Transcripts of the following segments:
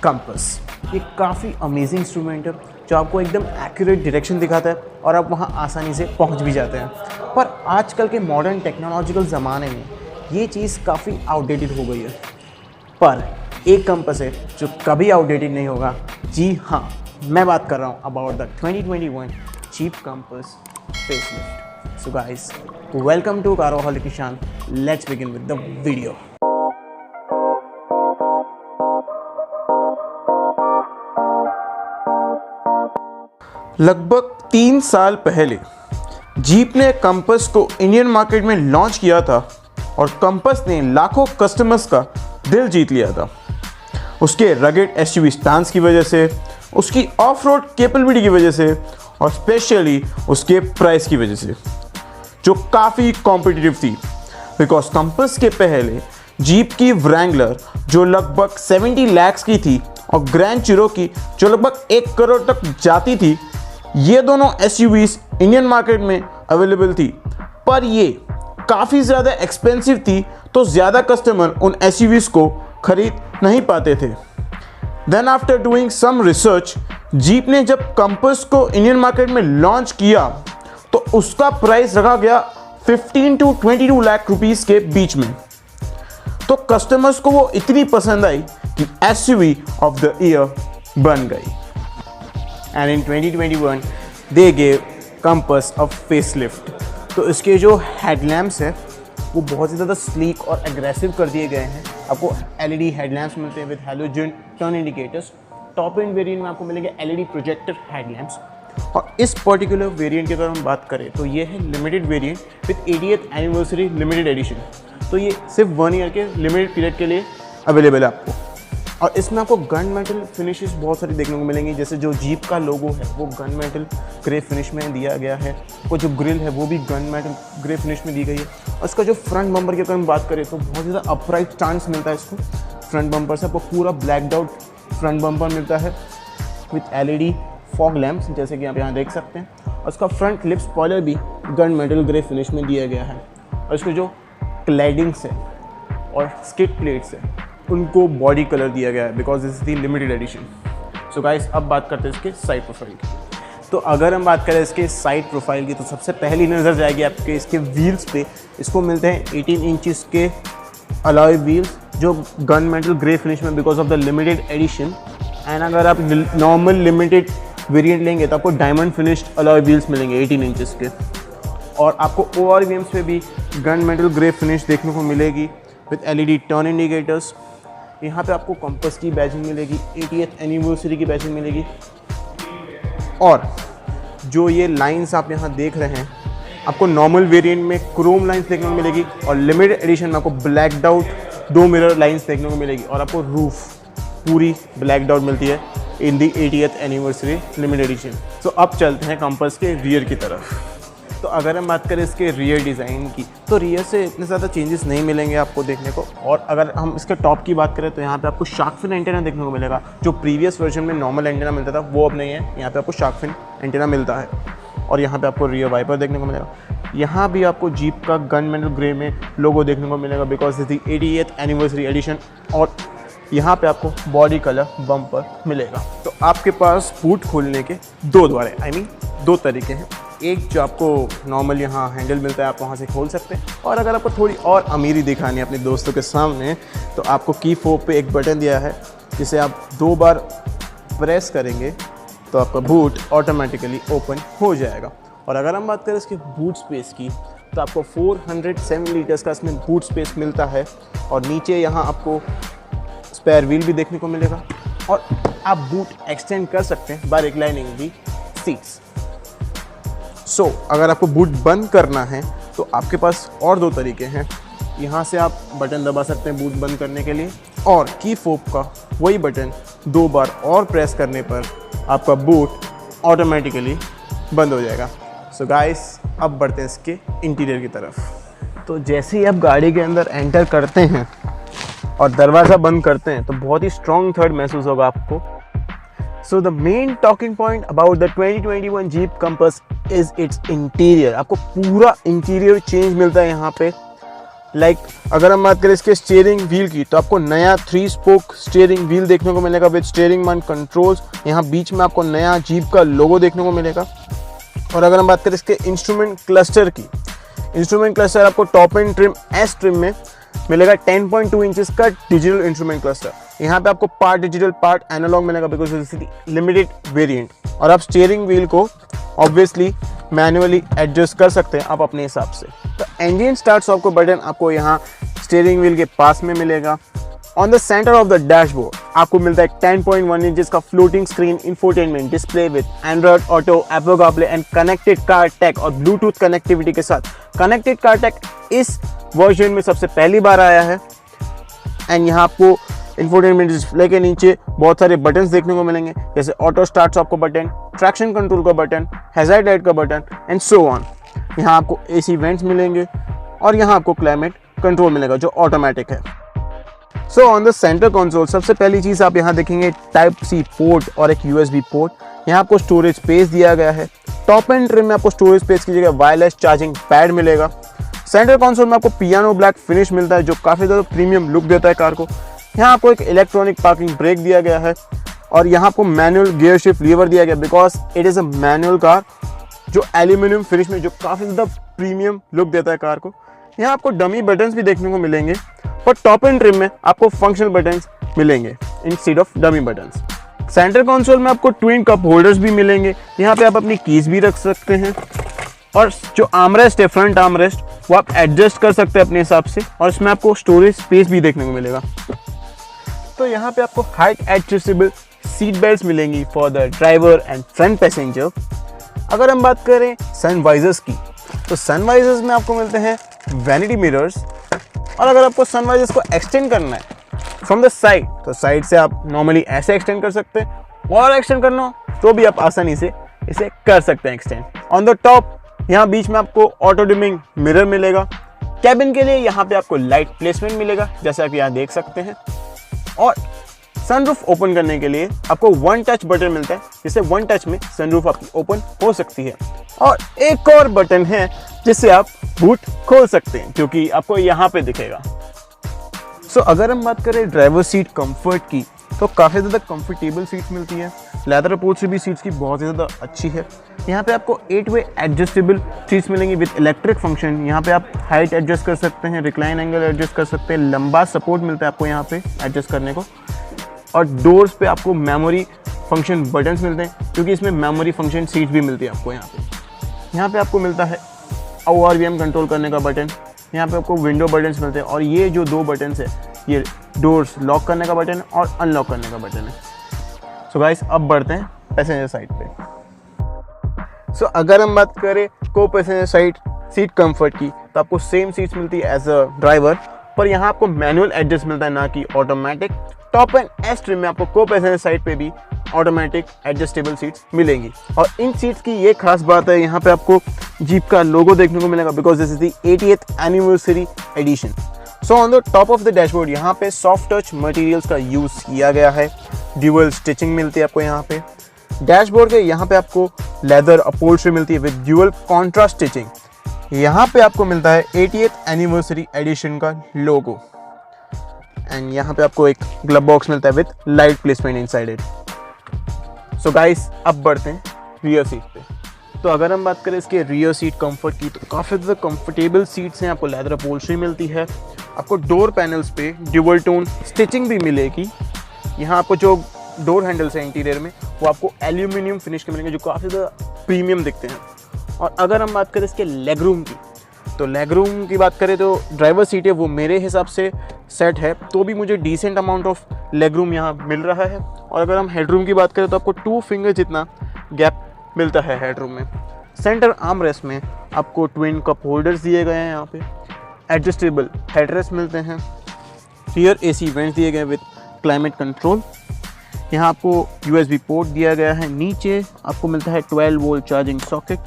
Compass. ये काफ़ी amazing instrument है जो आपको एकदम एक्यूरेट डायरेक्शन दिखाता है और आप वहाँ आसानी से पहुँच भी जाते हैं। पर आजकल के मॉडर्न टेक्नोलॉजिकल ज़माने में ये चीज़ काफ़ी आउटडेटेड हो गई है। पर एक कंपास है जो कभी आउटडेटेड नहीं होगा। जी हाँ, मैं बात कर रहा हूँ about the 2021 Jeep Compass facelift. So guys, welcome to Caroholic Ishaan. Let's begin with the video. लगभग 3 साल पहले जीप ने कंपास को इंडियन मार्केट में लॉन्च किया था और कंपास ने लाखों कस्टमर्स का दिल जीत लिया था। उसके रगेड एसयूवी स्टांस की वजह से, उसकी ऑफ रोड कैपेबिलिटी की वजह से और स्पेशली उसके प्राइस की वजह से, जो काफ़ी कॉम्पिटिटिव थी। बिकॉज कंपास के पहले जीप की व्रैंगलर जो लगभग 70 लाख की थी और ग्रैंड चिरोकी जो लगभग 1 करोड़ तक जाती थी, ये दोनों एसयूवीज इंडियन मार्केट में अवेलेबल थी। पर ये काफ़ी ज़्यादा एक्सपेंसिव थी, तो ज़्यादा कस्टमर उन एसयूवीज को खरीद नहीं पाते थे। Then after doing some research, Jeep ने जब कंपास को इंडियन मार्केट में लॉन्च किया तो उसका प्राइस रखा गया 15 to 22 लाख रुपीस के बीच में। तो कस्टमर्स को वो इतनी पसंद आई कि एसयूवी ऑफ द ईयर बन गई। And in 2021 they gave compass a facelift. तो इसके जो हेडलैम्प्स है वो बहुत ही ज़्यादा स्लीक और एग्रेसिव कर दिए गए हैं। आपको एलईडी हेडलैम्प्स मिलते हैं with halogen turn indicators. Top end variant में आपको मिलेंगे एलईडी प्रोजेक्टर हेडलैम्प्स। और इस पर्टिकुलर वेरिएंट की अगर हम बात करें तो ये है limited variant with 80th anniversary limited edition. तो ये सिर्फ 1 ईयर के लिमिटेड पीरियड के लिए अवेलेबल है आपको। और इसमें आपको गन मेटल फिनिशेस बहुत सारी देखने को मिलेंगी। जैसे जो जीप का लोगो है वो गन मेटल ग्रे फिनिश में दिया गया है, वो जो ग्रिल है वो भी गन मेटल ग्रे फिनिश में दी गई है। और इसका जो फ्रंट बम्पर की अगर हम बात करें तो बहुत ज़्यादा अपराइट स्टांस मिलता है इसको। फ्रंट बम्पर से आपको पूरा ब्लैकड आउट फ्रंट बम्पर मिलता है विथ एलईडी फॉग लैम्प्स, जैसे कि आप यहाँ देख सकते हैं। और इसका फ्रंट लिप स्पॉइलर भी गन मेटल ग्रे फिनिश में दिया गया है। और इसके जो क्लैडिंग्स है और स्किड प्लेट्स है उनको बॉडी कलर दिया गया है because this is the limited edition. So guys, अब बात करते हैं इसके साइड प्रोफाइल की। तो अगर हम बात करें इसके साइड प्रोफाइल की तो सबसे पहली नज़र जाएगी आपके इसके व्हील्स पे। इसको मिलते हैं 18 इंचेस के अलॉय व्हील्स जो गन मेटल ग्रे फिनिश में because of the limited edition. And अगर आप नॉर्मल लिमिटेड वेरिएंट लेंगे तो आपको डायमंड फिनिश्ड अलॉय व्हील्स मिलेंगे 18 इंचेस के। और आपको ORVMs पे भी गन मेटल ग्रे फिनिश देखने को मिलेगी विथ एलईडी टर्न इंडिकेटर्स। यहाँ पे आपको कंपास की बैजिंग मिलेगी, 80th एनिवर्सरी की बैजिंग मिलेगी। और जो ये लाइंस आप यहाँ देख रहे हैं आपको नॉर्मल वेरिएंट में क्रोम लाइंस देखने को मिलेगी और लिमिटेड एडिशन में आपको ब्लैकड आउट 2 मिरर लाइंस देखने को मिलेगी। और आपको रूफ पूरी ब्लैकड आउट मिलती है इन दी 80th एनिवर्सरी लिमिटेड एडिशन। तो अब चलते हैं कंपास के रियर की तरफ। तो अगर हम बात करें इसके रियर डिज़ाइन की तो रियर से इतने ज़्यादा चेंजेस नहीं मिलेंगे आपको देखने को। और अगर हम इसके टॉप की बात करें तो यहाँ पे आपको शार्क फिन एंटेना देखने को मिलेगा। जो प्रीवियस वर्जन में नॉर्मल एंटेना मिलता था वो अब नहीं है, यहाँ पे आपको शार्क फिन एंटेना मिलता है। और यहाँ पे आपको रियर वाइपर देखने को मिलेगा। यहाँ भी आपको जीप का गन मेटल ग्रे में लोगो देखने को मिलेगा because is the 80th anniversary edition. और यहाँ पे आपको बॉडी कलर बम्पर मिलेगा। तो आपके पास बूट खोलने के 2 द्वार 2 तरीके हैं। एक जो आपको नॉर्मल यहाँ हैंडल मिलता है, आप वहाँ से खोल सकते हैं। और अगर आपको थोड़ी और अमीरी दिखानी है अपने दोस्तों के सामने तो आपको की फोब पे एक बटन दिया है जिसे आप 2 बार प्रेस करेंगे तो आपका बूट ऑटोमेटिकली ओपन हो जाएगा। और अगर हम बात करें इसके बूट स्पेस की तो आपको 407 लीटर्स का इसमें बूट स्पेस मिलता है। और नीचे यहाँ आपको स्पेयर व्हील भी देखने को मिलेगा। और आप बूट एक्सटेंड कर सकते हैं बाय रिक्लाइनिंग दी सीट्स। सो अगर आपको बूट बंद करना है तो आपके पास और 2 तरीके हैं। यहाँ से आप बटन दबा सकते हैं बूट बंद करने के लिए, और की फोब का वही बटन 2 बार और प्रेस करने पर आपका बूट ऑटोमेटिकली बंद हो जाएगा। सो गाइस, अब बढ़ते हैं इसके इंटीरियर की तरफ। तो जैसे ही आप गाड़ी के अंदर एंटर करते हैं और दरवाज़ा बंद करते हैं तो बहुत ही स्ट्रॉन्ग थर्ड महसूस होगा आपको। So the main talking point about the 2021 Jeep compass is it's interior. आपको पूरा इंटीरियर चेंज मिलता है यहाँ पे। अगर हम बात करें इसके स्टीयरिंग व्हील की, तो आपको नया 3 स्पोक स्टीयरिंग व्हील देखने को मिलेगा विद स्टीयरिंग मन कंट्रोल्स। यहाँ बीच में आपको नया जीप का लोगो देखने को मिलेगा। और अगर हम बात करें इसके इंस्ट्रूमेंट क्लस्टर की, इंस्ट्रूमेंट क्लस्टर आपको top and trim S trim में मिलेगा 10.2 इंचेस का डिजिटल इंस्ट्रूमेंट क्लस्टर। यहाँ पे आपको पार्ट डिजिटल पार्ट एनालॉग मिलेगा because it is limited variant. और आप स्टीयरिंग व्हील को ऑब्वियसली मैनुअली एडजस्ट कर सकते हैं आप अपने हिसाब से। तो इंजन स्टार्ट स्टॉप का बटन आपको यहाँ स्टीयरिंग व्हील के पास में मिलेगा। On the centre of the dashboard आपको मिलता है 10.1 इंचेस का floating screen infotainment display with Android auto, Apple CarPlay and connected car take और ब्लूटूथ कनेक्टिविटी के साथ। कनेक्टेड कार टेक इस वर्जन में सबसे पहली बार आया है। एंड यहाँ आपको इंफोटेनमेंट डिस्प्ले के नीचे बहुत सारे बटन्स देखने को मिलेंगे, जैसे ऑटो स्टार्ट स्टॉप का बटन, ट्रैक्शन कंट्रोल का बटन, हैजार्ड लाइट का बटन एंड सो ऑन। यहाँ आपको एसी वेंट्स मिलेंगे और यहाँ आपको क्लाइमेट कंट्रोल मिलेगा जो ऑटोमेटिक है। So on the centre console सबसे पहली चीज़ आप यहाँ देखेंगे टाइप सी पोर्ट और एक यूएसबी पोर्ट। यहाँ आपको स्टोरेज स्पेस दिया गया है। टॉप एंड ट्रिम में आपको स्टोरेज स्पेस की जगह वायरलेस चार्जिंग पैड मिलेगा। सेंटर कंसोल में आपको पियानो ब्लैक फिनिश मिलता है जो काफ़ी ज़्यादा प्रीमियम लुक देता है कार को। यहाँ आपको एक इलेक्ट्रॉनिक पार्किंग ब्रेक दिया गया है और यहाँ आपको मैनुअल गियर शिफ्ट लीवर दिया गया because it is a manual car जो एल्यूमिनियम फिनिश में जो काफ़ी ज़्यादा प्रीमियम लुक देता है कार को। यहाँ आपको डमी बटन्स भी देखने को मिलेंगे और टॉप एंड ट्रिम में आपको फंक्शनल बटन्स मिलेंगे instead of dummy buttons. Centre console में आपको ट्विन कप होल्डर्स भी मिलेंगे। यहाँ पे आप अपनी कीज भी रख सकते हैं और जो आर्मरेस्ट है फ्रंट आर्मरेस्ट वो आप एडजस्ट कर सकते हैं अपने हिसाब से और इसमें आपको स्टोरेज स्पेस भी देखने को मिलेगा। तो यहाँ पे आपको हाइट एडजस्टेबल सीट बेल्ट मिलेंगी for the driver and front passenger. अगर हम बात करें सनवाइजर्स की, तो सनवाइजर्स में आपको मिलते हैं वैनिटी मिरर्स। और अगर आपको सनवाइजर्स को एक्सटेंड करना है फ्रॉम द साइड, तो साइड से आप नॉर्मली ऐसे एक्सटेंड कर सकते हैं और एक्सटेंड करना हो तो भी आप आसानी से इसे कर सकते हैं एक्सटेंड। ऑन द टॉप यहाँ बीच में आपको ऑटो डिमिंग मिरर मिलेगा। कैबिन के लिए यहाँ पे आपको लाइट प्लेसमेंट मिलेगा जैसे आप यहाँ देख सकते हैं। और सनरूफ ओपन करने के लिए आपको वन टच बटन मिलता है जिससे वन टच में सनरूफ आपकी ओपन हो सकती है। और एक और बटन है जिससे आप बूट खोल सकते हैं जो कि आपको यहाँ पे दिखेगा। सो अगर हम बात करें ड्राइवर सीट कंफर्ट की, तो काफ़ी ज़्यादा कंफर्टेबल सीट्स मिलती है। लेदर अप्रोच से भी सीट्स की बहुत ज़्यादा अच्छी है। यहाँ पे आपको 8-वे एडजस्टेबल सीट्स मिलेंगी विद इलेक्ट्रिक फंक्शन। यहाँ पे आप हाइट एडजस्ट कर सकते हैं, रिक्लाइन एंगल एडजस्ट कर सकते हैं, लंबा सपोर्ट मिलता है आपको यहाँ पे एडजस्ट करने को। और डोर्स पे आपको मेमोरी फंक्शन बटन्स मिलते हैं क्योंकि इसमें मेमोरी फंक्शन सीट भी मिलती है आपको यहाँ पे। यहाँ पे आपको मिलता है ORVM कंट्रोल करने का बटन। यहाँ पे आपको विंडो बटन्स मिलते हैं और ये जो 2 बटन्स है ये डोर्स लॉक करने का बटन और अनलॉक करने का बटन है। सो गाइस अब बढ़ते हैं पैसेंजर साइड पे। सो अगर हम बात करें को पैसेंजर साइड सीट कंफर्ट की, तो आपको सेम सीट्स मिलती है एज अ ड्राइवर, पर यहाँ आपको मैनुअल एडजस्ट मिलता है ना कि automatic. Top and S trim में आपको को पैसेंजर साइड पे भी ऑटोमेटिक एडजस्टेबल सीट्स मिलेंगी। और इन सीट्स की ये खास बात है, यहाँ पे आपको जीप का लोगो देखने को मिलेगा because this is the 80th anniversary edition. So on the top of the dashboard यहाँ पे सॉफ्ट टच मटेरियल्स का यूज़ किया गया है। ड्यूअल स्टिचिंग मिलती है आपको यहाँ पे। डैशबोर्ड के यहाँ पे आपको लेदर अपहोल्स्ट्री मिलती है विद ड्यूअल कॉन्ट्रास्ट स्टिचिंग। यहाँ पे आपको मिलता है 80th एनिवर्सरी एडिशन का लोगो। एंड यहाँ पे आपको एक ग्लब बॉक्स मिलता है with light placement inside it. So guys अब बढ़ते हैं रियर सीट पे। तो अगर हम बात करें इसके रियर सीट कंफर्ट की, तो काफ़ी ज़्यादा कंफर्टेबल सीट्स हैं। आपको लेदर अपहोल्स्ट्री मिलती है। आपको डोर पैनल्स पे ड्यूअल टोन स्टिचिंग भी मिलेगी। यहाँ आपको जो डोर हैंडल्स हैं इंटीरियर में वो आपको एल्यूमिनियम फिनिश के मिलेंगे जो काफ़ी ज़्यादा प्रीमियम दिखते हैं। और अगर हम बात करें इसके लेग रूम की, तो लेग रूम की बात करें तो ड्राइवर सीट है वो मेरे हिसाब से सेट है, तो भी मुझे decent amount of leg room यहाँ मिल रहा है। और अगर हम हेड रूम की बात करें तो आपको 2 फिंगर जितना गैप मिलता है हेड रूम में। सेंटर आर्म रेस्ट में आपको ट्विन कप होल्डर्स दिए गए हैं। यहाँ पे एडजस्टेबल हेडरेस्ट मिलते हैं। रियर AC वेंट्स दिए गए विद क्लाइमेट कंट्रोल। यहाँ आपको USB पोर्ट दिया गया है। नीचे आपको मिलता है 12 वोल्ट चार्जिंग सॉकेट।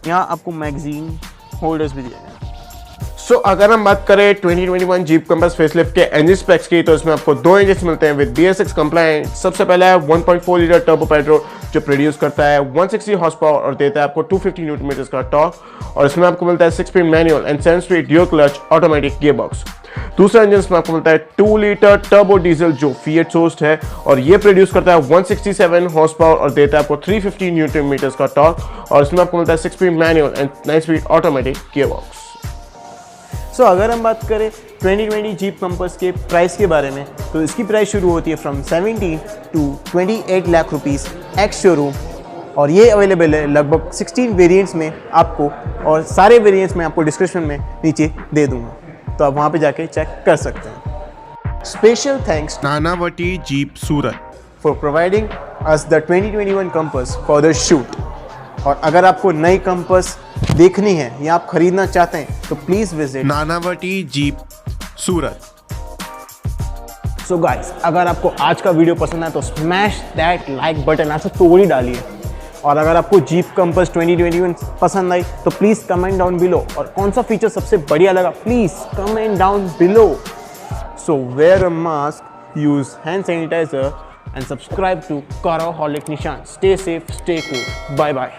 यहाँ आपको मैगजीन होल्डर्स भी दिए गए हैं। सो अगर हम बात करें 2021 जीप कंपास फेसलिफ्ट के इंजन स्पेक्स की, तो इसमें आपको दो इंजन मिलते हैं विद BS6 कंप्लाइंट। सबसे पहला है 1.4 लीटर टर्बो पेट्रोल जो प्रोड्यूस करता है 160 हॉर्स पावर और देता है आपको 250 न्यूटन मीटर्स का टॉर्क। और इसमें आपको मिलता है 6 speed manual and 7 speed dual clutch automatic gearbox. दूसरा इंजन इसमें आपको मिलता है 2 लीटर टर्बो डीजल जो फिएट सोर्स्ड है और ये प्रोड्यूस करता है 167 हॉर्स पावर और देता है आपको 350 न्यूटन मीटर्स का टॉर्क। और इसमें आपको मिलता है 6 speed manual and 9 speed automatic gearbox. So अगर हम बात करें 2020 जीप कंपास के प्राइस के बारे में, तो इसकी प्राइस शुरू होती है from 17 to 28 lakh rupees ex showroom. और ये अवेलेबल है लगभग 16 वेरिएंट्स में आपको, और सारे वेरिएंट्स में आपको डिस्क्रिप्शन में नीचे दे दूंगा, तो आप वहाँ पे जाके चेक कर सकते हैं। Special thanks Nanavati jeep Surat for providing us the 2021 compass for the shoot. और अगर आपको नई कंपास देखनी है या आप खरीदना चाहते हैं तो please visit Nanavati jeep Surat. So guys, अगर आपको आज का वीडियो पसंद आया तो स्मैश दैट लाइक बटन ऐसे तोड़ ही डालिए। और अगर आपको जीप कंपास 2021 पसंद आई तो प्लीज़ कमेंट डाउन बिलो, और कौन सा फीचर सबसे बढ़िया लगा please comment down below. So wear a mask, use hand sanitizer and subscribe to Caraholic Nishan. Stay safe, stay cool. Bye bye.